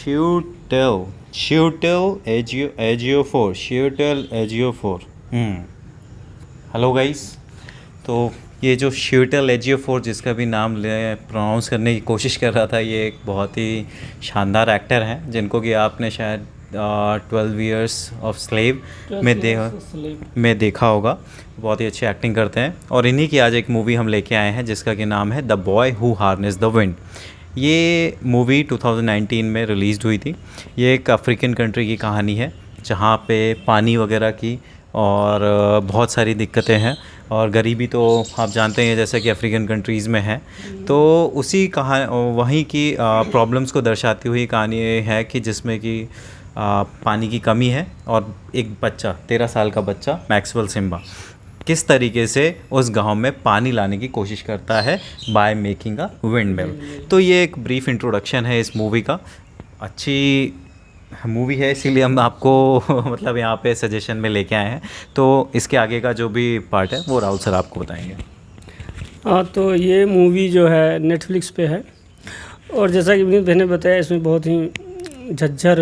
Xiutel Agio 4 Xiutel Agio 4। Hello guys. तो ये जो Xiutel Agio 4 जिसका भी नाम ले प्रोनाउंस करने की कोशिश कर रहा था, ये एक बहुत ही शानदार एक्टर हैं जिनको कि आपने शायद 12 Years of Slave में देखा होगा। बहुत ही अच्छी एक्टिंग करते हैं और इन्हीं की आज एक मूवी हम लेके आए हैं जिसका कि नाम है the boy who harnessed the wind. ये मूवी 2019 में रिलीज़ हुई थी। ये एक अफ्रीकन कंट्री की कहानी है जहाँ पे पानी वगैरह की और बहुत सारी दिक्कतें हैं और गरीबी तो आप जानते हैं जैसा कि अफ्रीकन कंट्रीज़ में है। तो उसी वहीं की प्रॉब्लम्स को दर्शाती हुई कहानी ये है कि जिसमें कि पानी की कमी है और एक बच्चा 13 साल का बच्चा मैक्सवेल सिम्बा किस तरीके से उस गांव में पानी लाने की कोशिश करता है by making a wind mill. तो ये एक ब्रीफ इंट्रोडक्शन है इस मूवी का। अच्छी मूवी है इसीलिए हम आपको मतलब यहाँ पे सजेशन में लेके आए हैं। तो इसके आगे का जो भी पार्ट है वो राहुल सर आपको बताएंगे। हाँ, तो ये मूवी जो है नेटफ्लिक्स पे है और जैसा कि विनीत भाई ने बताया इसमें बहुत ही झज्जर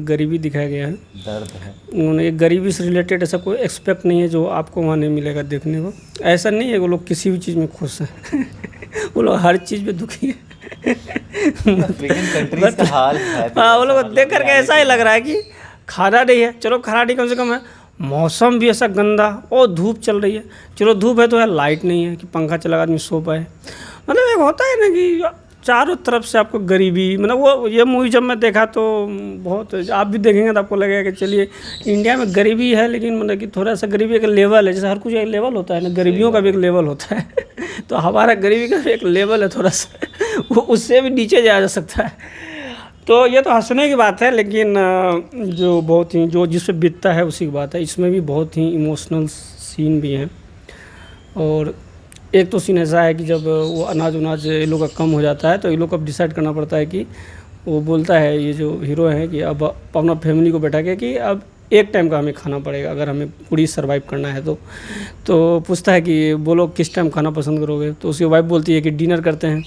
गरीबी दिखाया गया है, दर्द है। उन्होंने गरीबी से रिलेटेड ऐसा कोई एक्सपेक्ट नहीं है जो आपको वहाँ नहीं मिलेगा देखने को। ऐसा नहीं है वो लोग किसी भी चीज़ में खुश हैं वो लोग हर चीज़ में दुखी हैं। हाँ, वो लोग देख करके ऐसा ही लग रहा है कि खाना नहीं है, चलो खाना नहीं कम से कम है, मौसम भी ऐसा गंदा और धूप चल रही है, चलो धूप है तो है, लाइट नहीं है कि पंखा चला आदमी सो पाए। मतलब एक होता है ना कि चारों तरफ से आपको गरीबी, मतलब वो ये मूवी जब मैं देखा तो बहुत, आप भी देखेंगे तो आपको लगेगा कि चलिए इंडिया में गरीबी है लेकिन मतलब कि थोड़ा सा गरीबी का लेवल है, जैसे हर कुछ एक लेवल होता है ना, गरीबियों का भी एक लेवल होता है तो हमारा गरीबी का भी एक लेवल है थोड़ा सा, वो उससे भी नीचे जाया जा सकता है। तो ये तो हंसने की बात है लेकिन जो बहुत ही जो जिस पे बीतता है उसी की बात है। इसमें भी बहुत ही इमोशनल सीन भी हैं और एक तो सीन ऐसा है कि जब वो अनाज ये लोग का कम हो जाता है तो ये लोग को अब डिसाइड करना पड़ता है कि वो बोलता है ये जो हीरो है कि अब अपना फैमिली को बैठा के कि अब एक टाइम का हमें खाना पड़ेगा अगर हमें पूरी सर्वाइव करना है तो पूछता है कि बोलो किस टाइम खाना पसंद करोगे। तो उसकी वाइफ बोलती है कि डिनर करते हैं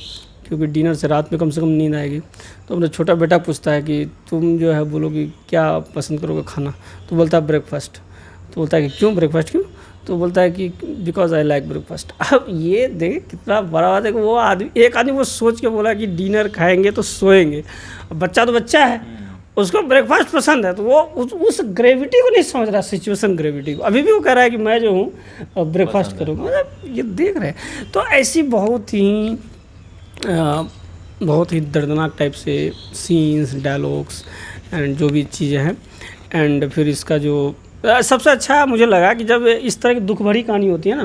क्योंकि डिनर से रात में कम से कम नींद आएगी। तो अपना छोटा बेटा पूछता है कि तुम जो है बोलो कि क्या पसंद करोगे खाना, तो बोलता है ब्रेकफास्ट। तो बोलता है कि क्यों ब्रेकफास्ट क्यों, तो बोलता है कि बिकॉज आई लाइक ब्रेकफास्ट। अब ये देख कितना बड़ा बात है कि वो आदमी एक आदमी वो सोच के बोला कि डिनर खाएंगे तो सोएंगे। अब बच्चा तो बच्चा है, उसको ब्रेकफास्ट पसंद है तो वो उस ग्रेविटी को नहीं समझ रहा, सिचुएशन ग्रेविटी को। अभी भी वो कह रहा है कि मैं जो हूँ ब्रेकफास्ट करूँगा। मतलब ये देख रहे हैं तो ऐसी बहुत ही दर्दनाक टाइप से सीन्स, डायलॉग्स एंड जो भी चीज़ें हैं। एंड फिर इसका जो सबसे अच्छा मुझे लगा कि जब इस तरह की दुख भरी कहानी होती है ना,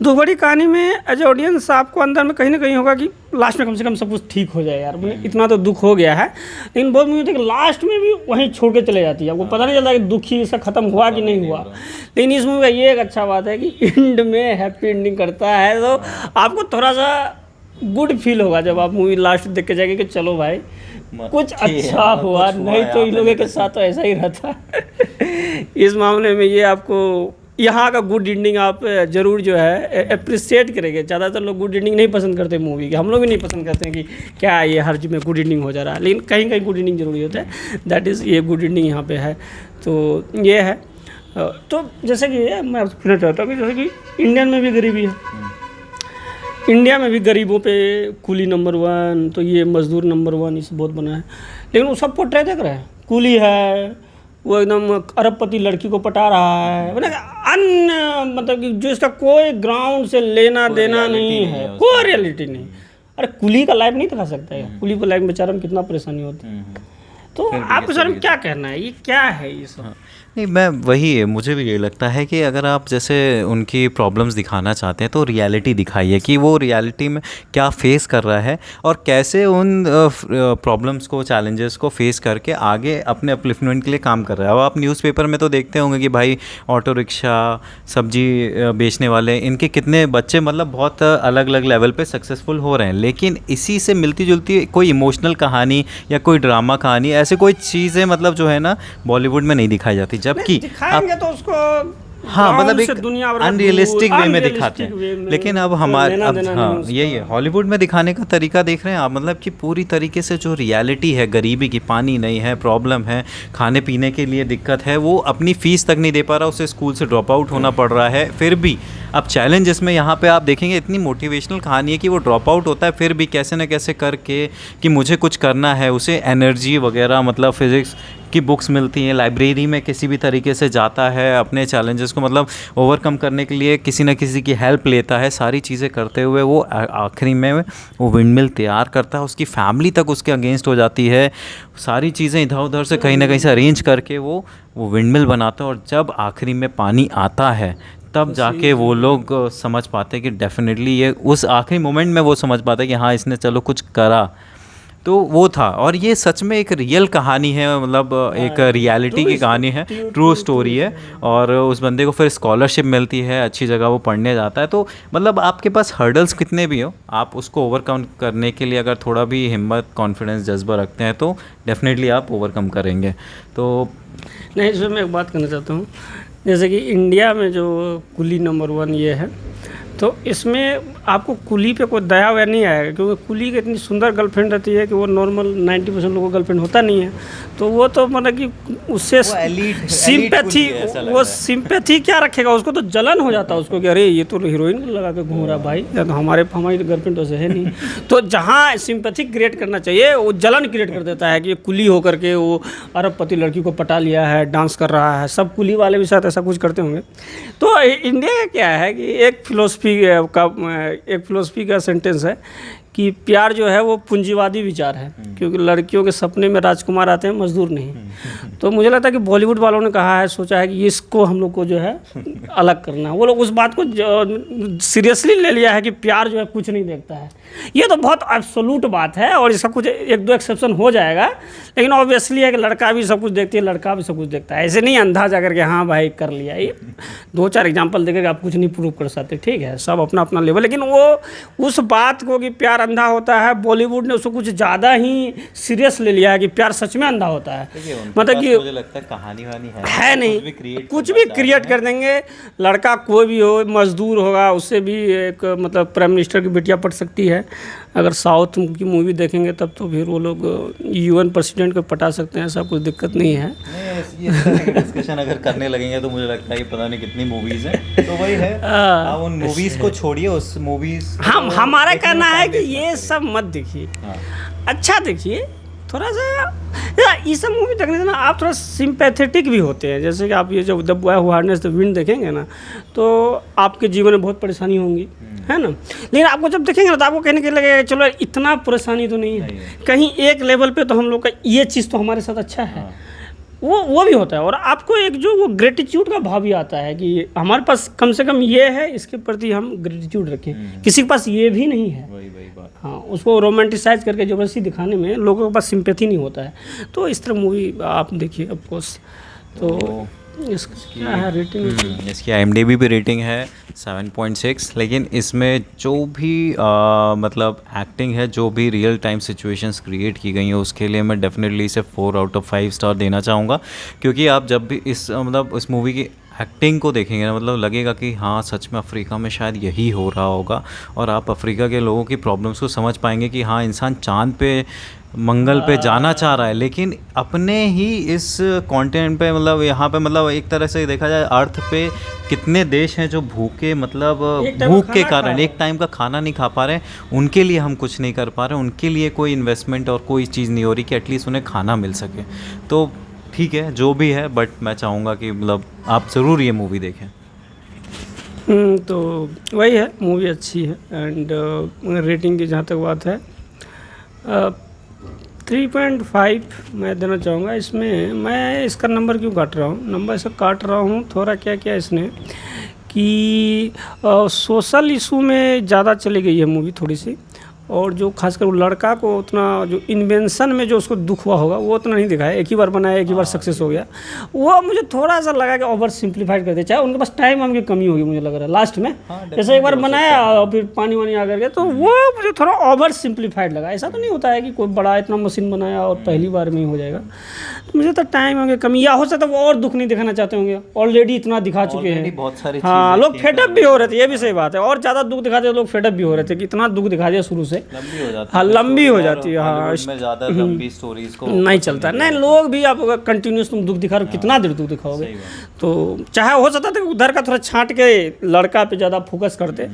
दुख भरी कहानी में एज ए ऑडियंस आपको अंदर में कहीं ना कहीं होगा कि लास्ट में कम से कम सब कुछ ठीक हो जाए। यार मुझे इतना तो दुख हो गया है, लेकिन बहुत मुझे कि लास्ट में भी वहीं छोड़ के चले जाती है, आपको पता नहीं चलता कि दुख ही इसका ख़त्म हुआ कि नहीं हुआ। लेकिन इस मूवी का ये एक अच्छा बात है कि एंड में हैप्पी एंडिंग करता है तो आपको थोड़ा सा गुड फील होगा जब आप मूवी लास्ट देख के जाएंगे कि चलो भाई कुछ अच्छा हुआ, नहीं तो इन लोगों के साथ तो ऐसा ही रहता इस मामले में ये आपको यहाँ का गुड एंडिंग आप ज़रूर जो है अप्रिशिएट करेंगे। ज़्यादातर लोग गुड एंडिंग नहीं पसंद करते मूवी के, हम लोग भी नहीं पसंद करते हैं कि क्या ये हर चीज़ में गुड एंडिंग हो जा रहा है, लेकिन कहीं कहीं गुड एंडिंग जरूरी होता है। दैट इज़ ये गुड एंडिंग यहाँ पे है। तो ये है। तो जैसे कि मैं आपसे पूछना चाहता हूँ कि जैसे कि इंडियन में भी गरीबी है, इंडिया में भी गरीबों पे कूली नंबर 1, तो ये मजदूर नंबर 1 इसे बहुत बना है। लेकिन वो सब पोर्ट्रेट देख रहे हैं, कूली है वो एकदम अरबपति लड़की को पटा रहा है, मतलब कि जो इसका कोई ग्राउंड से लेना देना नहीं है, कोई रियलिटी नहीं। अरे कुली का लाइफ नहीं दिखा सकता है, कुली को लाइफ में बेचारा में कितना परेशानी होती है। तो आपके सर में क्या कहना है, ये क्या है ये सब? नहीं, मैं वही मुझे भी ये लगता है कि अगर आप जैसे उनकी प्रॉब्लम्स दिखाना चाहते हैं तो रियलिटी दिखाइए कि वो रियलिटी में क्या फेस कर रहा है और कैसे उन प्रॉब्लम्स को, चैलेंजेस को फेस करके आगे अपने अपलिफ्टमेंट के लिए काम कर रहा है। अब आप न्यूज़पेपर में तो देखते होंगे कि भाई ऑटो रिक्शा, सब्जी बेचने वाले, इनके कितने बच्चे मतलब बहुत अलग अलग लेवल पे सक्सेसफुल हो रहे हैं। लेकिन इसी से मिलती जुलती कोई इमोशनल कहानी या कोई ड्रामा कहानी, ऐसे कोई चीज़ें मतलब जो है ना बॉलीवुड में नहीं दिखाई जाती। जबकि दिखाएंगे तो उसको हाँ गाँव मतलब से एक दुनिया भर का अनरियलिस्टिक दूर, वे में unrealistic दिखाते हैं, way में लेकिन अब कोई हमारे लेना अब देना हाँ नहीं उसका। यही है हॉलीवुड में दिखाने का तरीका देख रहे हैं आप, मतलब कि पूरी तरीके से जो रियलिटी है गरीबी की, पानी नहीं है, प्रॉब्लम है, खाने पीने के लिए दिक्कत है, वो अपनी फ़ीस तक नहीं दे पा रहा, उसे स्कूल से ड्रॉप आउट होना पड़ रहा है, फिर भी अब चैलेंज इसमें यहाँ पे आप देखेंगे इतनी मोटिवेशनल कहानी है कि वो ड्रॉप आउट होता है फिर भी कैसे न कैसे करके कि मुझे कुछ करना है, उसे एनर्जी वगैरह मतलब फिज़िक्स की बुक्स मिलती हैं, लाइब्रेरी में किसी भी तरीके से जाता है, अपने चैलेंजेस को मतलब ओवरकम करने के लिए किसी न किसी की हेल्प लेता है, सारी चीज़ें करते हुए वो आखिरी में वो विंडमिल तैयार करता है, उसकी फैमिली तक उसके अगेंस्ट हो जाती है, सारी चीज़ें इधर उधर से कहीं ना कहीं से अरेंज करके वो विंडमिल बनाता है, और जब आखिरी में पानी आता है तब जाके वो लोग समझ पाते हैं कि डेफिनेटली ये उस आखिरी मोमेंट में वो समझ पाते हैं कि हाँ इसने चलो कुछ करा, तो वो था। और ये सच में एक रियल कहानी है, मतलब एक रियलिटी की कहानी है, ट्रू स्टोरी है, और उस बंदे को फिर स्कॉलरशिप मिलती है, अच्छी जगह वो पढ़ने जाता है, तो मतलब आपके पास हर्डल्स कितने भी हो, आप उसको ओवरकम करने के लिए अगर थोड़ा भी हिम्मत, कॉन्फिडेंस, जज्बा रखते हैं तो डेफिनेटली आप ओवरकम करेंगे। तो नहीं, इसमें मैं एक बात करना चाहता हूँ, जैसे कि इंडिया में जो कुली नंबर 1 ये है, तो इसमें आपको कुली पे कोई दया वया नहीं आएगा, क्योंकि कुली की इतनी सुंदर गर्लफ्रेंड रहती है कि वो नॉर्मल 90% लोगों को गर्लफ्रेंड होता नहीं है, तो वो तो मतलब कि उससे सिंपैथी, वो सिंपैथी क्या रखेगा, उसको तो जलन हो जाता है उसको कि अरे ये तो हीरोइन को लगा के घूम रहा भाई, या तो हमारी गर्लफ्रेंड तो है नहीं। तो जहाँ सिंपैथी क्रिएट करना चाहिए वो जलन क्रिएट कर देता है कि कुली होकर के वो अरबपति लड़की को पटा लिया है, डांस कर रहा है, सब कुली वाले भी साथ ऐसा कुछ करते होंगे। तो इंडिया का क्या है कि एक फिलोसफी का सेंटेंस है कि प्यार जो है वो पूंजीवादी विचार है, क्योंकि लड़कियों के सपने में राजकुमार आते हैं, मजदूर नहीं। तो मुझे लगता है कि बॉलीवुड वालों ने कहा है, सोचा है कि इसको हम लोग को जो है अलग करना है, वो लोग उस बात को सीरियसली ले लिया है कि प्यार जो है कुछ नहीं देखता है। ये तो बहुत एब्सोल्यूट बात है, और इसका कुछ 1-2 एक्सेप्शन हो जाएगा, लेकिन ऑब्वियसली है कि लड़का भी सब कुछ देखती है, लड़का भी सब कुछ देखता है, ऐसे नहीं अंधा जा करके हाँ भाई कर लिया। ये 2-4 एग्जाम्पल देकर आप कुछ नहीं प्रूव कर सकते, ठीक है, सब अपना अपना लेवल, लेकिन वो उस बात को कि प्यार अंधा होता है, बॉलीवुड ने उसको कुछ ज़्यादा ही सीरियस ले लिया है कि प्यार सच में अंधा होता है। मतलब कि मुझे लगता है कहानी वानी है नहीं, कुछ भी क्रिएट कर देंगे, लड़का कोई भी हो, मजदूर होगा, उससे भी एक मतलब प्राइम मिनिस्टर की बेटियां पढ़ सकती है। अगर साउथ की मूवी देखेंगे तब तो फिर वो लोग UN प्रेसिडेंट को पटा सकते हैं, ऐसा कुछ दिक्कत नहीं है। ये डिस्कशन अगर करने लगेंगे तो मुझे लगता है कि पता नहीं कितनी मूवीज़ हैं, तो वही है, आप उन मूवीज़ को छोड़िए, उस मूवीज़ हमारा कहना है कि ये सब मत देखिए, अच्छा देखिए, थोड़ा सा ये सब मूवी देखने से ना आप थोड़ा सिंपैथेटिक भी होते हैं। जैसे कि आप ये जब the boy who harnessed the wind देखेंगे ना, तो आपके जीवन में बहुत परेशानी होंगी, है ना, लेकिन आपको जब देखेंगे ना तो आपको कहने के लगेगा चलो इतना परेशानी तो नहीं है, कहीं एक लेवल पे तो हम लोग का ये चीज़ तो हमारे साथ अच्छा है, वो भी होता है। और आपको एक जो वो ग्रेटिट्यूड का भाव भी आता है कि हमारे पास कम से कम ये है, इसके प्रति हम ग्रेटिट्यूड रखें, किसी के पास ये भी नहीं है। वही बात। हाँ, उसको रोमांटिसाइज करके ज़बरदस्ती दिखाने में लोगों के पास सिंपैथी नहीं होता है, तो इस तरह मूवी आप देखिए ऑफकोर्स। तो इसका क्या है रेटिंग? इसकी IMDb पे रेटिंग है 7.6, लेकिन इसमें जो भी मतलब एक्टिंग है, जो भी रियल टाइम सिचुएशंस क्रिएट की गई हैं, उसके लिए मैं डेफिनेटली इसे 4 आउट ऑफ 5 स्टार देना चाहूँगा। क्योंकि आप जब भी इस मूवी की एक्टिंग को देखेंगे ना, मतलब लगेगा कि हाँ सच में अफ्रीका में शायद यही हो रहा होगा, और आप अफ्रीका के लोगों की प्रॉब्लम्स को समझ पाएंगे कि हाँ इंसान चांद पे, मंगल पे जाना चाह रहा है, लेकिन अपने ही इस कॉन्टिनेंट पे, मतलब यहाँ पे, मतलब एक तरह से देखा जाए अर्थ पे कितने देश हैं जो भूखे, मतलब भूख के कारण एक टाइम का खाना नहीं खा पा रहे हैं, उनके लिए हम कुछ नहीं कर पा रहे, उनके लिए कोई इन्वेस्टमेंट और कोई चीज़ नहीं हो रही कि एटलीस्ट उन्हें खाना मिल सके। तो ठीक है जो भी है, बट मैं चाहूँगा कि मतलब आप ज़रूर ये मूवी देखें। तो वही है, मूवी अच्छी है। एंड रेटिंग की जहाँ तक बात है 3.5 मैं देना चाहूँगा। इसमें मैं इसका नंबर क्यों काट रहा हूँ, नंबर इसका काट रहा हूँ, थोड़ा क्या किया इसने कि सोशल इशू में ज़्यादा चली गई है मूवी थोड़ी सी, और जो खासकर वो लड़का को उतना जो इन्वेंशन में जो उसको दुख हुआ होगा वो उतना नहीं दिखाया, एक ही बार बनाया, एक ही बार सक्सेस हो गया। वो मुझे थोड़ा सा लगा कि ओवर सिंप्लीफाइड कर दिया, चाहे उनके पास टाइम वाम की कमी होगी मुझे लग रहा है लास्ट में। जैसे एक बार बनाया और फिर पानी वानी आ करके, तो वो मुझे थोड़ा ओवर सिंप्लीफाइड लगा। ऐसा तो नहीं होता है कि कोई बड़ा इतना मशीन बनाया और पहली बार में ही हो जाएगा, तो मुझे तो टाइम की कमी, या हो सकता है वो और दुख नहीं दिखाना चाहते होंगे, ऑलरेडी इतना दिखा चुके हैं। बहुत सारी हाँ, लोग फेडअप भी हो रहे थे, ये भी सही बात है, और ज़्यादा दुख दिखाते लोग फेडअप भी हो रहे थे कि इतना दुख दिखा दिया शुरू से, लंबी हो जाती है। हाँ लंबी हो जाती है। हाँ, में ज़्यादा लंबी स्टोरीज को नहीं चलता है। नहीं, लोग भी आप कंटिन्यूस तुम दुख दिखा रहे हो, कितना देर दुख दिखाओगे। तो चाहे हो सकता था कि उधर का थोड़ा छांट के लड़का पे ज़्यादा फोकस करते।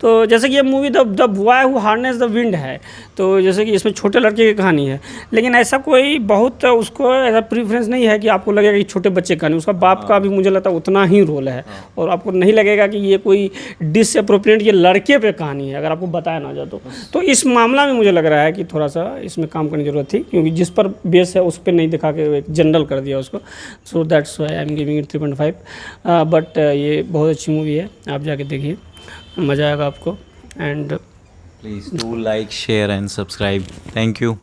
तो जैसे कि ये movie the boy who harness the wind है, तो जैसे कि इसमें छोटे लड़के की कहानी है, लेकिन ऐसा कोई बहुत उसको ऐसा प्रीफरेंस नहीं है कि आपको लगेगा कि छोटे बच्चे का नहीं, उसका बाप का भी मुझे लगता है उतना ही रोल है, और आपको नहीं लगेगा कि ये कोई डिसअप्रोप्रिएट ये लड़के पे कहानी है अगर आपको बताया ना जाए तो इस मामला में मुझे लग रहा है कि थोड़ा सा इसमें काम करने की जरूरत थी, क्योंकि जिस पर बेस है उस पर नहीं दिखा के एक जनरल कर दिया उसको। So that's why I am giving it 3.5। But ये बहुत अच्छी मूवी है, आप जाके देखिए, मज़ा आएगा आपको। And please do like, share and subscribe. Thank you.